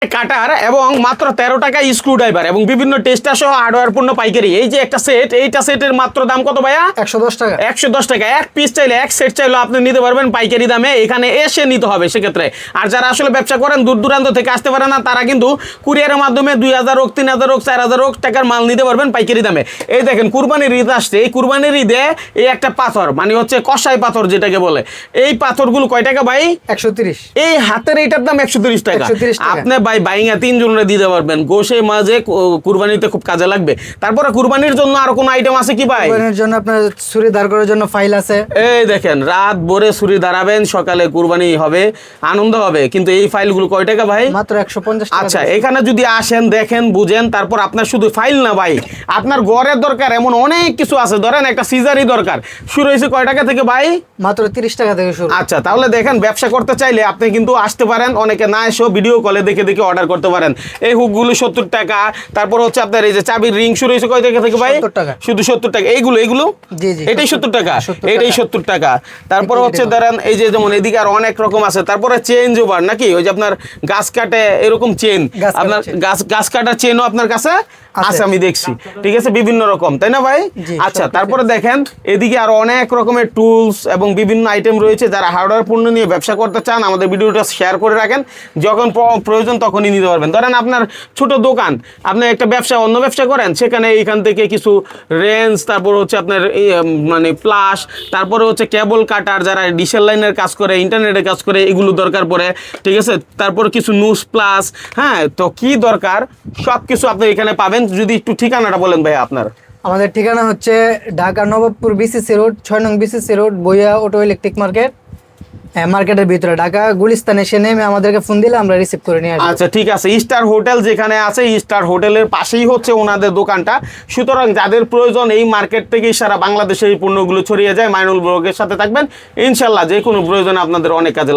কাটার এবং মাত্র 13 টাকা স্ক্রু ড্রাইভার এবং বিভিন্ন টেস্টার সহ হার্ডওয়্যার পণ্য পাইকারি। এই যে একটা সেট, এইটা সেটের মাত্র দাম কত ভাইয়া? 110 টাকা। 110 টাকা। এক পিস চাইলে, এক সেট চাইলে আপনি নিতে পারবেন পাইকারি দামে, এখানে এসে নিতে হবে সেক্ষেত্রে। আর যারা আসলে ব্যবসা করেন, দূর দূরান্ত থেকে আসতে পারে না, তারা কিন্তু কুরিয়ারের মাধ্যমে 2000 হোক, 3000 হোক, 4000 হোক টাকার মাল নিতে পারবেন পাইকারি দামে। এই দেখেন কুরবানির ঈদ আসছে, এই কুরবানির ঈদে এই একটা পাথর, মানে হচ্ছে কষাই পাথর যেটাকে বলে, এই পাথরগুলো কয় টাকা ভাই? 130। এই হাতের এইটার দাম 130 টাকা। 130 টাকা। আপনি ভাই বাইঙ্গা 3 জনের দিতে পারবেন, গোশে মাঝে কুরবানিতে খুব কাজে লাগবে। তারপরে কুরবানির জন্য আর কোনো আইটেম আছে কি ভাই? কুরবানির জন্য আপনার ছুরি দাঁড় করার জন্য ফাইল আছে। এই দেখেন, রাত ভরে ছুরি দাঁড়াবেন, সকালে কুরবানি হবে, আনন্দ হবে। কিন্তু এই ফাইলগুলো কয় টাকা ভাই? মাত্র 150 টাকা। আচ্ছা, এখানে যদি আসেন, দেখেন, বুঝেন, তারপর আপনার শুধু ফাইল না ভাই, আপনার ঘরের দরকার এমন অনেক কিছু আছে। ধরেন একটা সিজারই দরকার, শুরু হয়েছে কয় টাকা থেকে ভাই? মাত্র 30 টাকা থেকে শুরু। আচ্ছা, তাহলে দেখেন, ব্যবসা করতে চাইলে আপনি কিন্তু আসতে পারেন, অনেকে না এসেও ভিডিও কলে দেখে দেখে অর্ডার করতে পারেন। এই হুকগুলো 70 টাকা। তারপর হচ্ছে আপনার এই যে চাবির রিং শুরু হয়েছে কয় টাকা থেকে ভাই? 70 টাকা। শুধু 70 টাকা। এইগুলো জি জি, এটাই 70 টাকা, 70 এটাই টাকা। 70 টাকা। তারপর হচ্ছে ধরেন এই যে যেমন এদিকে আর অনেক রকম আছে। তারপরে চেঞ্জ ওভার নাকি, ওই যে আপনার গাছ কাটে এরকম চেন, গাছ কাটার আপনার চেন। গাছ কাটার চেনও আপনার কাছে আছে, আমি দেখছি। ঠিক আছে, বিভিন্ন রকম, তাই না ভাই? জি, আচ্ছা, সবকিছু তারপরে দেখেন এদিকে আরো অনেক রকমের টুলস এবং বিভিন্ন আইটেম রয়েছে। যারা হার্ডওয়্যার পণ্য নিয়ে ব্যবসা করতে চান, আমাদের ভিডিওটা শেয়ার করে রাখেন, যখন প্রয়োজন তখনই নিতে পারবেন। ধরেন আপনার ছোট দোকান, আপনি একটা ব্যবসা, অন্য ব্যবসা করেন, সেখানে এইখান থেকে কিছু রেঞ্জ, তারপর হচ্ছে আপনার মানে প্লাস, তারপরে হচ্ছে কেবল কাটার, যারা ডিশেল লাইনের কাজ করে, ইন্টারনেটের কাজ করে, এগুলো দরকার পড়ে। ঠিক আছে, তারপর কিছু নুস প্লাস, হ্যাঁ, তো কি দরকার সব কিছু আপনি এখানে পাবেন। যদি একটু ঠিকানাটা বলেন ভাই আপনার। আমাদের ঠিকানা হচ্ছে ঢাকা নবাবপুর বিসিসি রোড, 6 নং বিসিসি রোড, বইয়া অটো ইলেকট্রিক মার্কেট। মার্কেটের ভিতরে ঢাকা গুলিস্তানে এসে নেমে আমাদেরকে ফোন দিলে আমরা রিসিভ করে নিয়ে আসবো। আচ্ছা, ঠিক আছে। স্টার হোটেল যেখানে আছে, স্টার হোটেলের পাশেই হচ্ছে ওনাদের দোকানটা। সুতরাং যাদের প্রয়োজন, এই মার্কেট থেকেই সারা বাংলাদেশে এই পণ্যগুলো ছড়িয়ে যায়। মাইনুল ব্লগের সাথে থাকবেন, ইনশাল্লাহ যে কোনো প্রয়োজনে আপনাদের অনেক কাজে